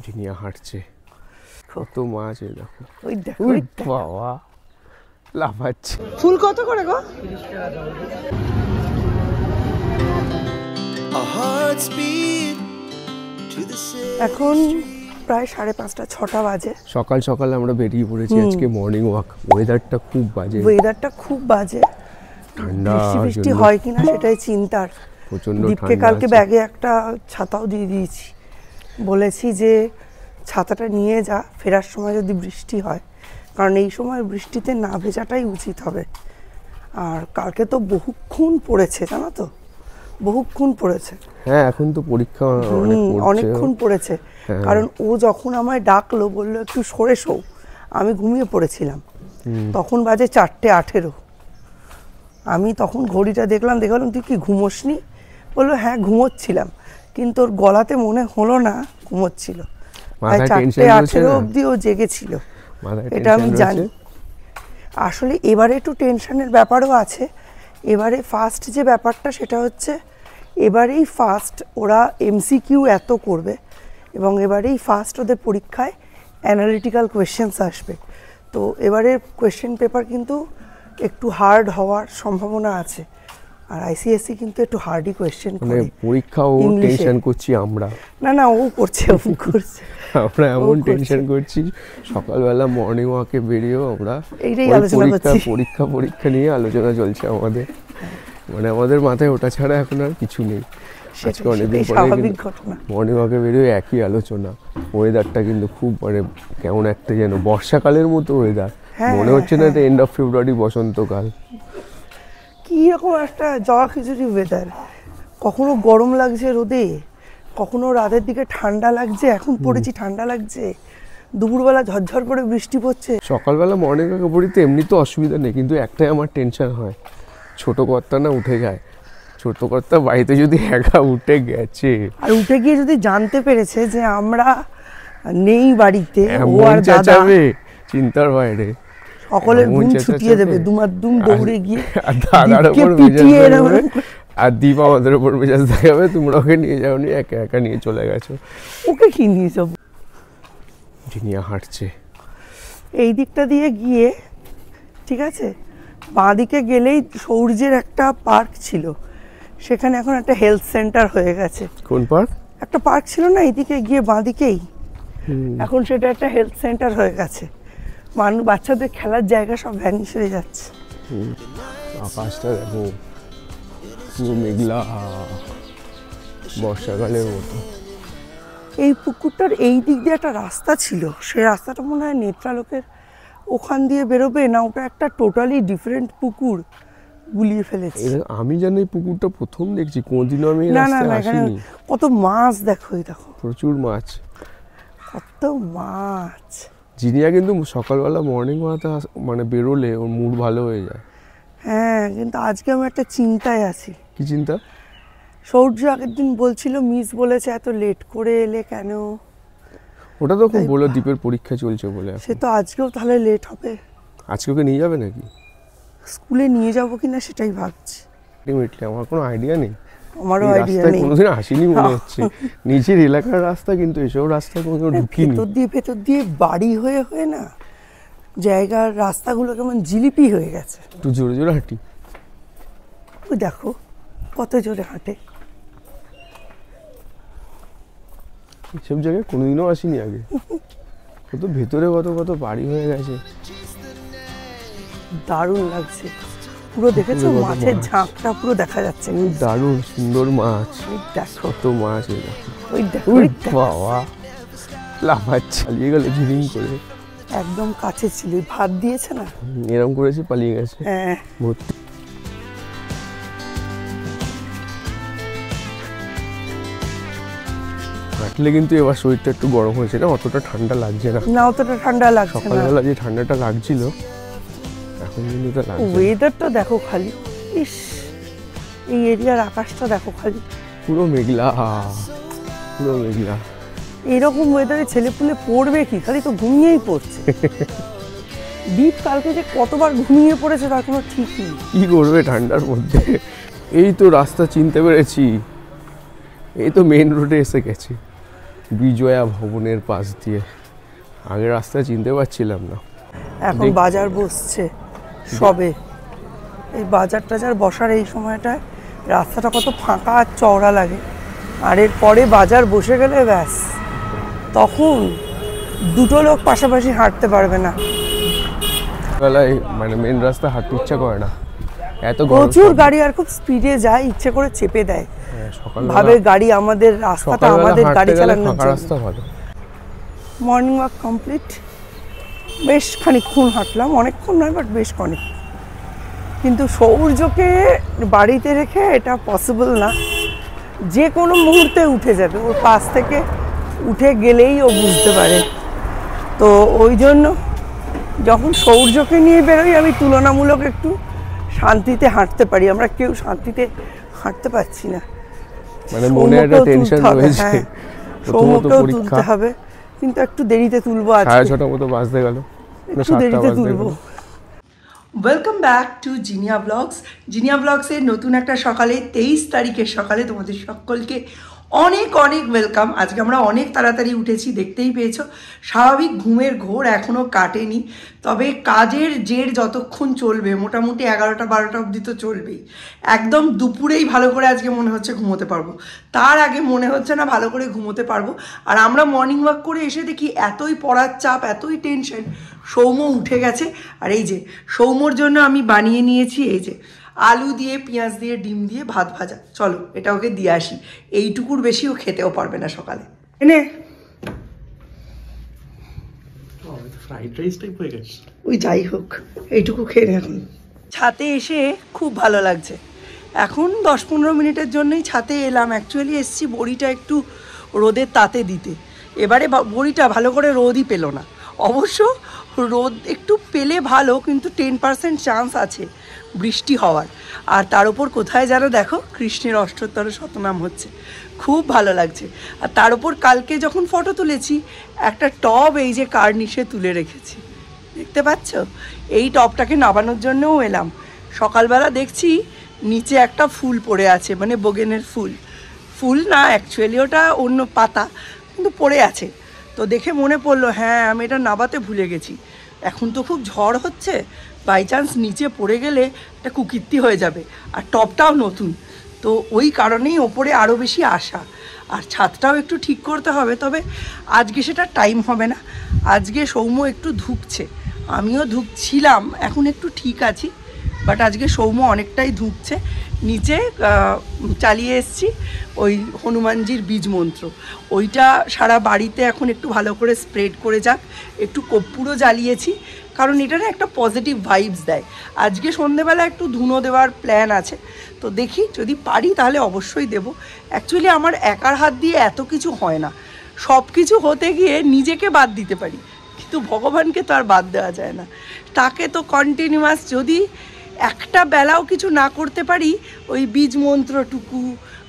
জিনিয়া হাঁটছে, কত মাছ এই দেখো, ওই দেখো ওই বাবা লাফাচ্ছে। ফুল কত করে গো? এখন প্রায় 5:30 6টা বাজে। সকাল সকাল আমরা বেরিয়ে পড়েছি আজকে মর্নিং ওয়াক। ওয়েদারটা খুব বাজে, ঠান্ডা, বৃষ্টি হয় কিনা সেটাই চিন্তার। প্রচন্ড দীপকে কালকে ব্যাগে একটা ছাতাও দিয়ে দিয়েছি, বলেছি যে ছাতাটা নিয়ে যা, ফেরার সময় যদি বৃষ্টি হয়, কারণ এই সময় বৃষ্টিতে না ভেজাটাই উচিত হবে। আর কালকে তো বহুক্ষণ পড়েছে, জানো তো, বহুক্ষণ পড়েছে। হ্যাঁ, এখন তো পরীক্ষা অনেকক্ষণ পড়েছে। কারণ ও যখন আমায় ডাকলো, বললো একটু সরে শো, আমি ঘুমিয়ে পড়েছিলাম। তখন বাজে 4:18। আমি তখন ঘড়িটা দেখলাম তুই কি ঘুমোসনি? বললো হ্যাঁ ঘুমোচ্ছিলাম, কিন্তু ওর গলাতে মনে হলো না ঘুমোচ্ছিল। 4:18 অবধি ও জেগেছিল, এটা আমি জানি। আসলে এবারে একটু টেনশনের ব্যাপারও আছে। এবারে ফার্স্ট যে ব্যাপারটা সেটা হচ্ছে, এবারেই ফার্স্ট ওরা এমসিকিউ এত করবে, এবং এবারেই ফার্স্ট ওদের পরীক্ষায় অ্যানালিটিক্যাল কোয়েশ্চেন্স আসবে। তো এবারে কোয়েশ্চেন পেপার কিন্তু একটু হার্ড হওয়ার সম্ভাবনা আছে। আর আইসিএসসি কিন্তু একটু হার্ডই কোয়েশ্চেন করে। পরীক্ষাও টেনশন করছি আমরা। না ও করছে আমরা এমন টেনশন করছি, সকালবেলা মর্নিং ওয়াকে বেরিয়েও আমরা এইটাই আলোচনা করছি। পরীক্ষা নিয়ে আলোচনা চলছে আমাদের। মানে আমাদের মাথায় ওটা ছাড়া এখন আর কিছু নেই। আজকে অনেকদিন পরে মর্নিং ওয়াকে বেরিয়ে একই আলোচনা। ওয়েদারটা কিন্তু খুব মানে কেমন একটা যেন বর্ষাকালের মতো ওয়েদার, মনে হচ্ছে না এটা এন্ড অফ ফেব্রুয়ারি, বসন্তকাল। কি রকম একটা জগা খিচুড়ি ওয়েদার, কখনো গরম লাগছে রোদে, কখনো রাতের দিকে ঠান্ডা লাগছে, এখন পড়েছি ঠান্ডা লাগছে, দুপুরবেলা ঝরঝর করে বৃষ্টি পড়ছে। সকালবেলা মর্নিং ওয়াকে পড়িতে এমনি তো অসুবিধা নেই, কিন্তু একটাই আমার টেনশন হয়, ছোট কর্তা না উঠে যায়। ছোট কর্তা বাড়িতে যদি একা উঠে গেছে, আর উঠে গিয়ে যদি জানতে পেরেছে যে আমরা নেই বাড়িতে, ও আর দাদা চিন্তার বাইরে, সকলের ঘুম ছুটিয়ে দেবে, দুমাদুম দৌড়ে গিয়ে দাদার উপর আর দীপ আমাদের উপর মেজাজ দেখাবে, তোমরা ওকে নিয়ে যাওনি, একা একা নিয়ে চলে গেছো। ওকে কি নিয়ে যাবো? জিনিয়া হাঁটছে এই দিকটা দিয়ে গিয়ে, ঠিক আছে, বাঁ দিকে গেলেই সৌর্যের একটা পার্ক ছিল, সেখানে এখন একটা হেলথ সেন্টার হয়ে গেছে। কোন পার্ক? একটা পার্ক ছিল না এইদিকে গিয়ে বাঁ দিকেই, এখন সেটা একটা হেলথ সেন্টার হয়ে গেছে। বাচ্চাদের খেলার জায়গা সব ভ্যানিশ হয়ে যাচ্ছে। আকাশটা দেখো পুরো মেঘলা, বর্ষাকালের মতো। এই পুকুরটার এই দিক দিয়ে একটা রাস্তা ছিল, সেই রাস্তাটা মনে হয় নেত্রালোকের ওখান দিয়ে বেরোবে, না ওটা একটা টোটালি ডিফারেন্ট পুকুর গুলিয়ে ফেলেছে। আমি জানি পুকুরটা প্রথম দেখছি, কোনদিনও আমি রাস্তায় আসিনি। কত মাছ দেখো, এই দেখো প্রচুর মাছ, কত মাছ। জিনিয়া কিন্তু সকালবেলা মর্নিং ওয়াকে মানে বেরোলে ওর মুড ভালো হয়ে যায়। হ্যাঁ, কিন্তু আজকে আমি একটা চিন্তায় আছি। কি চিন্তা? সৌর্য আগের দিন বলছিল মিস বলেছে এত লেট করে এলে কেন। ওটা তো খুব বলো দ্বীপের পরীক্ষা চলছে বলে। সে তো আজকেও তাহলে লেট হবে। আজকে ওকে নিয়ে যাবে নাকি? স্কুলে নিয়ে যাবো কিনা সেটাই ভাবছি। আমার কোনো আইডিয়া নেই, আমারও আইডিয়া নেই। কোনোদিন আসিনি মনে হচ্ছে। নিজের এলাকার রাস্তা, কিন্তু এসব রাস্তায় কোনোদিন ঢুকিনি। ভেতর দিয়ে বাড়ি হয়ে না, জায়গার রাস্তাগুলো কেমন জিলিপি হয়ে গেছে। একটু জোরে জোরে হাঁটি। ওই দেখো কত জোরে হাঁটে। এসব জায়গায় কোনোদিনও আসিনি আগে। কত ভেতরে কত বাড়ি হয়ে গেছে, দারুণ লাগছে। পুরো দেখেছো মাছের ঝাঁকটা পুরো দেখা যাচ্ছে, দারুণ সুন্দর মাছ। দেখো কত মাছ, ওই দেখো বাবা লাফাচ্ছে, পালিয়ে গেল ঝিরিং করে। একদম কাছে ছিল, ভাত দিয়েছে না, এরকম করেছে পালিয়ে গেছে। হ্যাঁ, হাঁটলে কিন্তু এবার শরীরটা একটু গরম হয়েছে না, অতটা ঠান্ডা লাগছে না। অতটা ঠান্ডা লাগছে না। সকালবেলা যে ঠান্ডাটা লাগছিল, এখন কিন্তু এটা লাগছে। ওয়েদারটা দেখো খালি, ইস, এই এরিয়ার আকাশটা দেখো খালি, পুরো মেঘলা, পুরো মেঘলা। এরকম ওয়েদারে ছেলেপুলে পড়বে কি? খালি তো ঘুমিয়েই পড়ছে। দীপ কালকে যে কতবার ঘুমিয়ে পড়েছে তার কোনো ঠিক নেই। কি করবে ঠান্ডার মধ্যে? এই তো রাস্তা চিনতে পেরেছি, এই তো মেইন রোডে এসে গেছি। বিজয়া ভবনের পাশ দিয়ে। আগের রাস্তা চিনতে পারছিলাম না। এখন বাজার বসছে সবে। এই বাজার টাজার বসার এই সময়টায় রাস্তাটা কত ফাঁকা আর চওড়া লাগে। আর এর পরে বাজার বসে গেলে ব্যাস, তখন দুটো লোক পাশাপাশি হাঁটতে পারবে না। বেলায় মানে মেন রাস্তা হাঁটতে ইচ্ছা করে না, এত প্রচুর গাড়ি আর খুব স্পিডে যায়, ইচ্ছে করে চেপে দেয়। ভাবে গাড়ি আমাদের রাস্তাটা আমাদের গাড়ি চালানোর রাস্তা ভালো। Morning walk complete. বেশ খানিকক্ষণ হাঁটলাম, অনেকক্ষণ নয় বাট বেশ অনেক। কিন্তু সৌর্যকে বাড়িতে রেখে এটা পসিবল না, যে কোনো মুহূর্তে উঠে যাবে। ওর পাশ থেকে উঠে গেলেই ও বুঝতে পারে। তো ওই জন্য যখন সৌর্যকে নিয়ে বেরোই আমি তুলনামূলক একটু শান্তিতে হাঁটতে পারি। আমরা কেউ শান্তিতে হাঁটতে পারছি না, মানে মনে একটা টেনশন রয়েছে। সৌম্যকেও তুলতে হবে, কিন্তু একটু দেরিতে তুলবো। আজকে 6:30 মতো বাজতে গেল, একটু দেরিতে তুলবো। Welcome back to Zinia blogs. জিনিয়া ব্লগসের নতুন একটা সকালে, 23 তারিখের সকালে তোমাদের সকলকে অনেক অনেক ওয়েলকাম। আজকে আমরা অনেক তাড়াতাড়ি উঠেছি, দেখতেই পেয়েছো। স্বাভাবিক ঘুমের ঘোর এখনও কাটেনি, তবে কাজের জের যতক্ষণ চলবে, মোটামুটি 11টা-12টা অবধি তো চলবেই। একদম দুপুরেই ভালো করে আজকে মনে হচ্ছে ঘুমোতে পারবো, তার আগে মনে হচ্ছে না ভালো করে ঘুমোতে পারবো। আর আমরা মর্নিং ওয়াক করে এসে দেখি এতই পড়ার চাপ, এতই টেনশন, সৌম্য উঠে গেছে। আর এই যে সৌম্যর জন্য আমি বানিয়ে নিয়েছি এই যে আলু দিয়ে, পেঁয়াজ দিয়ে, ডিম দিয়ে ভাত ভাজা। চলো এটা ওকে দিয়ে আসি, এইটুকুর বেশি ও খেতেও পারবে না সকালে। এনে ফ্রাইড রাইস টাইপ হয়ে গেছে। ওই যাই হোক, এইটুকু খেয়ে এখন। ছাতে এসে খুব ভালো লাগছে। এখন 10-15 মিনিটের জন্যই ছাতে এলাম। অ্যাকচুয়ালি এসছি বড়িটা একটু রোদের তাতে দিতে। এবারে বড়িটা ভালো করে রোদই পেল না। অবশ্য রোদ একটু পেলে ভালো, কিন্তু 10% চান্স আছে বৃষ্টি হওয়ার। আর তার উপর কোথায় যেন দেখো কৃষ্ণের অষ্টোত্তর শতনাম হচ্ছে, খুব ভালো লাগছে। আর তার উপর কালকে যখন ফটো তুলেছি, একটা টব এই যে কার্নিশে তুলে রেখেছি, দেখতে পাচ্ছ? এই টবটাকে নামানোর জন্যও এলাম। সকালবেলা দেখছি নিচে একটা ফুল পড়ে আছে, মানে বোগেনের ফুল। ফুল না, অ্যাকচুয়ালি ওটা অন্য পাতা, কিন্তু পড়ে আছে। তো দেখে মনে পড়লো, হ্যাঁ আমি এটা নাবাতে ভুলে গেছি। এখন তো খুব ঝড় হচ্ছে, বাই চান্স নিচে পড়ে গেলে এটা কুকীর্তি হয়ে যাবে। আর টবটাও নতুন, তো ওই কারণেই ওপরে আরও বেশি আশা। আর ছাদটাও একটু ঠিক করতে হবে, তবে আজকে সেটা টাইম হবে না। আজকে সৌম্য একটু ধুঁকছে, আমিও ধুঁকছিলাম, এখন একটু ঠিক আছি। বাট আজকে সৌম্য অনেকটাই ধুঁকছে। নিচে চালিয়ে এসছি ওই হনুমানজির বীজ মন্ত্র, ওইটা সারা বাড়িতে এখন একটু ভালো করে স্প্রেড করে যাক। একটু কর্পূরও জ্বালিয়েছি, কারণ এটা না একটা পজিটিভ ভাইবস দেয়। আজকে সন্ধেবেলা একটু ধুনো দেওয়ার প্ল্যান আছে, তো দেখি যদি পারি তাহলে অবশ্যই দেব। অ্যাকচুয়ালি আমার একার হাত দিয়ে এত কিছু হয় না, সব কিছু হতে গিয়ে নিজেকে বাদ দিতে পারি, কিন্তু ভগবানকে তো আর বাদ দেওয়া যায় না। তাকে তো কন্টিনিউয়াস যদি একটা বেলাও কিছু না করতে পারি, ওই বীজ মন্ত্রটুকু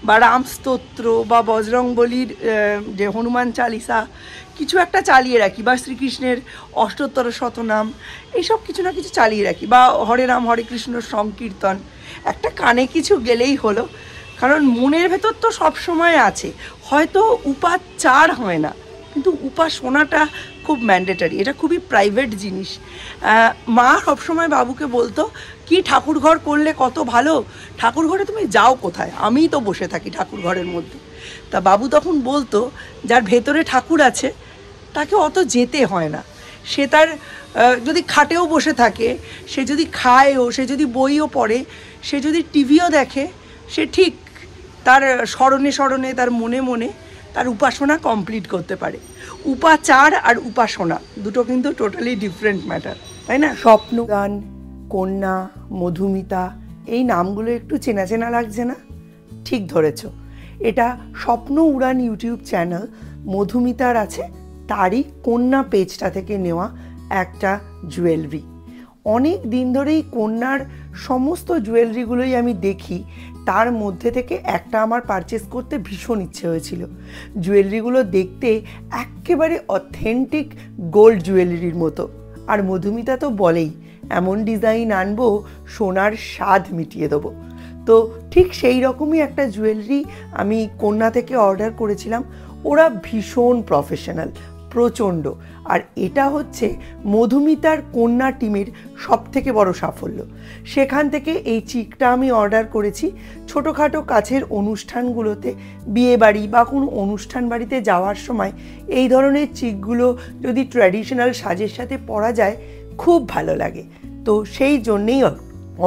বা রামস্তোত্র বা বজরংবলীর যে হনুমান চালিসা কিছু একটা চালিয়ে রাখি, বা শ্রীকৃষ্ণের অষ্টোত্তর শতনাম, এইসব কিছু না কিছু চালিয়ে রাখি, বা হরে রাম হরে কৃষ্ণ সংকীর্তন, একটা কানে কিছু গেলেই হলো। কারণ মনের ভেতর তো সব সময় আছে, হয়তো উপাচার হয় না, কিন্তু উপাসনাটা খুব ম্যান্ডেটারি, এটা খুবই প্রাইভেট জিনিস। মা সবসময় বাবুকে বলতো কি ঠাকুর ঘর করলে কত ভালো, ঠাকুর ঘরে তুমি যাও কোথায়, আমিই তো বসে থাকি ঠাকুর ঘরের মধ্যে। তা বাবু তখন বলতো যার ভেতরে ঠাকুর আছে তাকে অত যেতে হয় না। সে তার যদি খাটেও বসে থাকে, সে যদি খায়ও, সে যদি বইও পড়ে, সে যদি টিভিও দেখে, সে ঠিক তার স্মরণে স্মরণে, তার মনে মনে তার উপাসনা কমপ্লিট করতে পারে। উপাচার আর উপাসনা দুটো কিন্তু টোটালি ডিফারেন্ট ম্যাটার, তাই না? স্বপ্নগান, কন্যা, মধুমিতা, এই নামগুলো একটু চেনা চেনা লাগছে না? ঠিক ধরেছ, এটা স্বপ্ন উড়ান ইউটিউব চ্যানেল মধুমিতার আছে, তারই কন্যা পেজটা থেকে নেওয়া একটা জুয়েলারি। অনেক দিন ধরেই কন্যার সমস্ত জুয়েলারিগুলোই আমি দেখি, তার মধ্যে থেকে একটা আমার পারচেস করতে ভীষণ ইচ্ছে হয়েছিল। জুয়েলারিগুলো দেখতে একেবারে অথেন্টিক গোল্ড জুয়েলারির মতো। আর মধুমিতা তো বলেই এমন ডিজাইন আনবো সোনার স্বাদ মিটিয়ে দেবো। তো ঠিক সেই রকমই একটা জুয়েলারি আমি কন্যা থেকে অর্ডার করেছিলাম। ওরা ভীষণ প্রফেশনাল, প্রচণ্ড। আর এটা হচ্ছে মধুমিতার কন্যা টিমের সবথেকে বড় সাফল্য। সেখান থেকে এই চিকটা আমি অর্ডার করেছি। ছোটোখাটো কাছের অনুষ্ঠানগুলোতে, বিয়েবাড়ি বা কোনো অনুষ্ঠান বাড়িতে যাওয়ার সময় এই ধরনের চিকগুলো যদি ট্র্যাডিশনাল সাজের সাথে পরা যায় খুব ভালো লাগে। তো সেই জন্যেই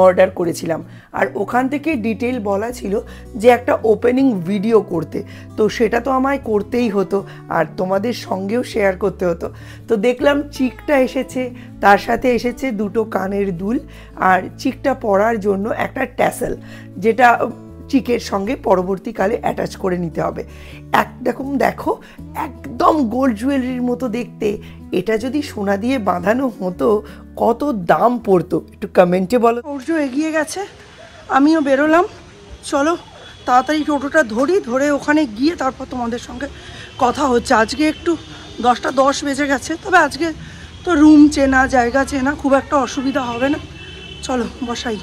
অর্ডার করেছিলাম। আর ওখান থেকে ডিটেল বলা ছিল যে একটা ওপেনিং ভিডিও করতে, তো সেটা তো আমায় করতেই হতো আর তোমাদের সঙ্গেও শেয়ার করতে হতো। তো দেখলাম চিকটা এসেছে, তার সাথে এসেছে দুটো কানের দুল আর চিকটা পরার জন্য একটা ট্যাসেল, যেটা চিকের সঙ্গে পরবর্তীকালে অ্যাটাচ করে নিতে হবে। একরকম দেখো, একদম গোল্ড জুয়েলারির মতো দেখতে। এটা যদি সোনা দিয়ে বাঁধানো হতো কত দাম পড়তো একটু কমেন্টে বলো। সূর্য এগিয়ে গেছে, আমিও বেরোলাম। চলো তাড়াতাড়ি টোটোটা ধরে ওখানে গিয়ে তারপর তোমাদের সঙ্গে কথা হচ্ছে। আজকে একটু 10টা 10 বেজে গেছে, তবে আজকে তো রুম চেনা, জায়গা চেনা, খুব একটা অসুবিধা হবে না। চলো বসাই।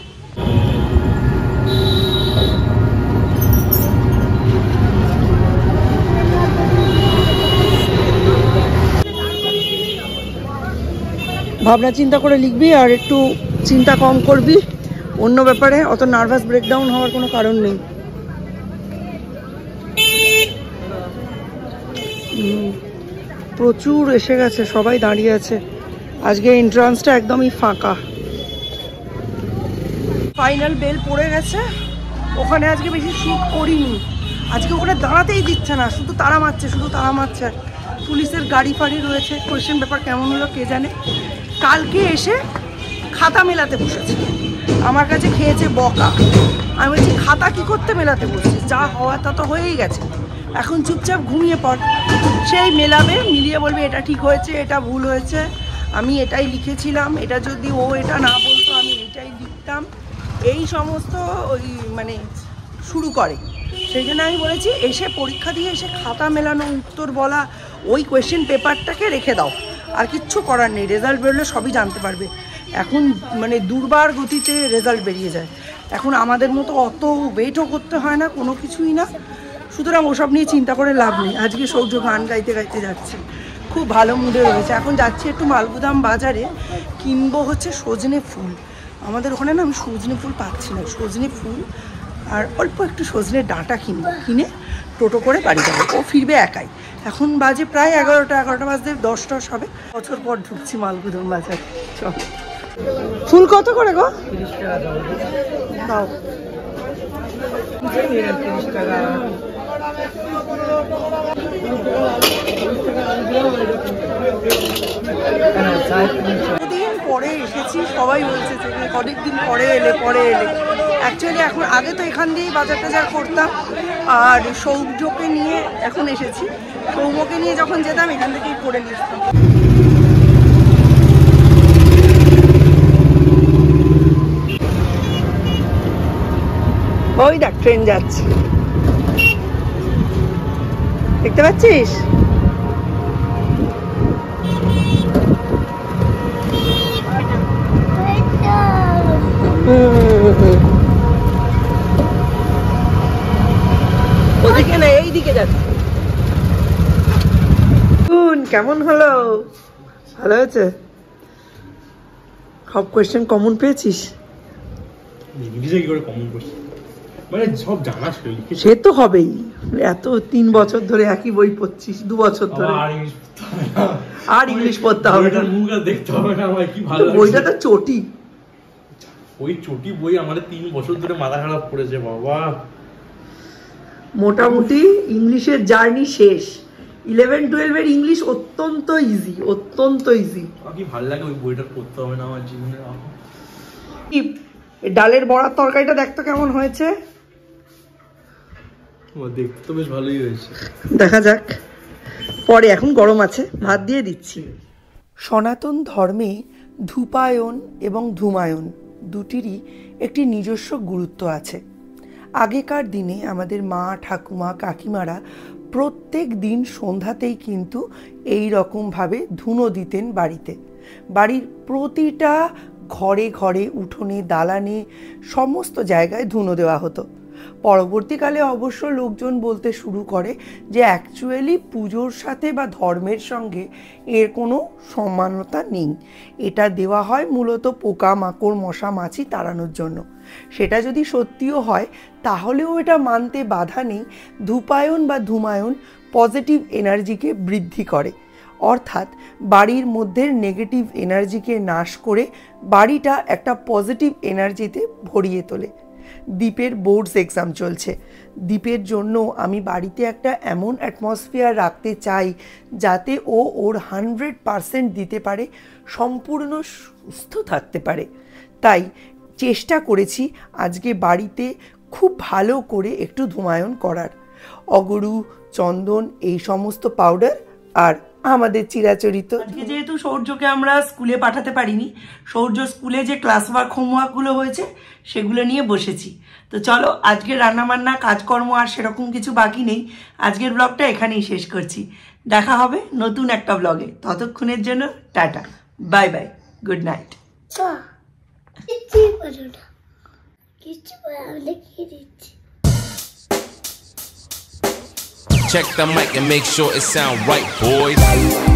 ভাবনা চিন্তা করে লিখবি আর একটু চিন্তা কম করবি, অন্য ব্যাপারে অত নার্ভাস ব্রেকডাউন হওয়ার কোনো কারণ নেই। প্রচুর এসে গেছে, সবাই দাঁড়িয়ে আছে। আজকে এন্ট্রান্সটা একদমই ফাঁকা। ফাইনাল বেল পড়ে গেছে। ওখানে আজকে বেশি শ্যুট করিনি, আজকে ওখানে দাঁড়াতেই দিচ্ছে না, শুধু তাড়া মারছে। পুলিশের গাড়ি ফাড়ি রয়েছে। কোয়েশ্চেন পেপার কেমন হলো কে জানে। কালকে এসে খাতা মেলাতে বসেছে, আমার কাছে খেয়েছে বকা। আমি বলছি খাতা কি করতে মেলাতে বসছিস, যা হওয়া তা তো হয়েই গেছে, এখন চুপচাপ ঘুমিয়ে পড়। সেই মেলাবে, মিলিয়ে বলবে এটা ঠিক হয়েছে, এটা ভুল হয়েছে, আমি এটাই লিখেছিলাম, এটা যদি ও এটা না বলতো আমি এটাই লিখতাম, এই সমস্ত ওই মানে শুরু করে। সেই জন্য আমি বলেছি এসে পরীক্ষা দিয়ে এসে খাতা মেলানো, উত্তর বলা, ওই কোয়েশ্চেন পেপারটাকে রেখে দাও, আর কিচ্ছু করার নেই। রেজাল্ট বেরোলে সবই জানতে পারবে। এখন মানে দুর্বার গতিতে রেজাল্ট বেরিয়ে যায়, এখন আমাদের মতো অত ওয়েটও করতে হয় না, কোনো কিছুই না। সুতরাং ওসব নিয়ে চিন্তা করে লাভ নেই। আজকে সৌর্য গান গাইতে যাচ্ছে, খুব ভালো মুডে রয়েছে। এখন যাচ্ছি একটু মালগুদাম বাজারে, কিনবো হচ্ছে সজনে ফুল। আমাদের ওখানে না আমি সজনে ফুল পাচ্ছি না, সজনে ফুল আর অল্প একটু সজনে ডাঁটা কিনবো, কিনে টোটো করে বাড়ি যাবো। ও ফিরবে একাই। এখন বাজে প্রায় 11টা বাজতে 10 হবে। বছর পর ঢুকছি মালগুদাম বাজারে। চল। ফুল কত করে গো? 30 টাকা দাও। দিন পরে এসেছি, সবাই বলছে যে অনেকদিন পরে এলে। অ্যাকচুয়ালি এখন আগে তো এখান দিয়েই বাজার টাজার করতাম, আর সৌর্যকে নিয়ে এখন এসেছি। সৌম্যকে নিয়ে যখন যেতাম এখান থেকেই করে নিয়ে আসতাম। ওই দেখ ট্রেন যাচ্ছে, দেখতে পাচ্ছিস? ওদিকে না, এইদিকে যাচ্ছে। কেমন হলো? ভালো হয়েছে? সব কোয়েশ্চেন কমন পেয়েছিস? মানে সব জানা ছিল, সে তো হবেই। এত 3 বছর ধরে একই বই পড়ছিস, 2 বছর ধরে আর ইংলিশ পড়তে হবে না, দেখতে হবে না। আমার কি ভালো, বইটা তো চটি। ওই চটি বই আমাদের 3 বছর ধরে মাথা খারাপ করেছে বাবা। মোটামুটি ইংলিশের জার্নি শেষ। 11-12 এর ইংলিশ অত্যন্ত ইজি। কি ভালো লাগে ওই বইটা পড়তে হবে না আমার জীবনে। ডালের বড়ার তরকারিটা দেখতো কেমন হয়েছে? দেখতে তো বেশ ভালোই হয়েছে, দেখা যাক পরে। এখন গরম আছে, ভাত দিয়ে দিচ্ছি। সনাতন ধর্মে ধূপায়ন এবং ধূমায়ন দুটিরই একটি নিজস্ব গুরুত্ব আছে। আগেকার দিনে আমাদের মা, ঠাকুমা, কাকিমারা প্রত্যেক দিন সন্ধ্যাতেই কিন্তু এই রকমভাবে ধুনো দিতেন বাড়িতে। বাড়ির প্রতিটা ঘরে ঘরে, উঠোনে, দালানে, সমস্ত জায়গায় ধুনো দেওয়া হতো। পরবর্তীকালে অবশ্য লোকজন বলতে শুরু করে যে অ্যাকচুয়ালি পুজোর সাথে বা ধর্মের সঙ্গে এর কোনো সমানতা নেই, এটা দেওয়া হয় মূলত পোকা মাকড় মশা মাছি তাড়ানোর জন্য। সেটা যদি সত্যিও হয় তাহলেও এটা মানতে বাধা নেই, ধূপায়ন বা ধূমায়ন পজিটিভ এনার্জিকে বৃদ্ধি করে, অর্থাৎ বাড়ির মধ্যে নেগেটিভ এনার্জিকে নাশ করে বাড়িটা একটা পজিটিভ এনার্জিতে ভরিয়ে তোলে। দীপের বোর্ডস এক্সাম চলছে। দীপের জন্য আমি বাড়িতে একটা এমন অ্যাটমসফিয়ার রাখতে চাই যাতে ও ওর 100% দিতে পারে, সম্পূর্ণ সুস্থ থাকতে পারে। তাই চেষ্টা করেছি আজকে বাড়িতে খুব ভালো করে একটু ধূমায়ন করার। অগরু, চন্দন, এই সমস্ত পাউডার আর আমাদের চিরাচরিত। আজকে যেহেতু সৌর্যকে আমরা স্কুলে পাঠাতে পারিনি, সৌর্য স্কুলে যে ক্লাস ওয়ার্ক হোমওয়ার্কগুলো হয়েছে সেগুলো নিয়ে বসেছি। তো চলো, আজকে রান্নাবান্না কাজকর্ম আর সেরকম কিছু বাকি নেই। আজকের ব্লগটা এখানেই শেষ করছি। দেখা হবে নতুন একটা ব্লগে। ততক্ষণের জন্য tata, bye bye, good night. Check the mic and make sure it sound right, boys.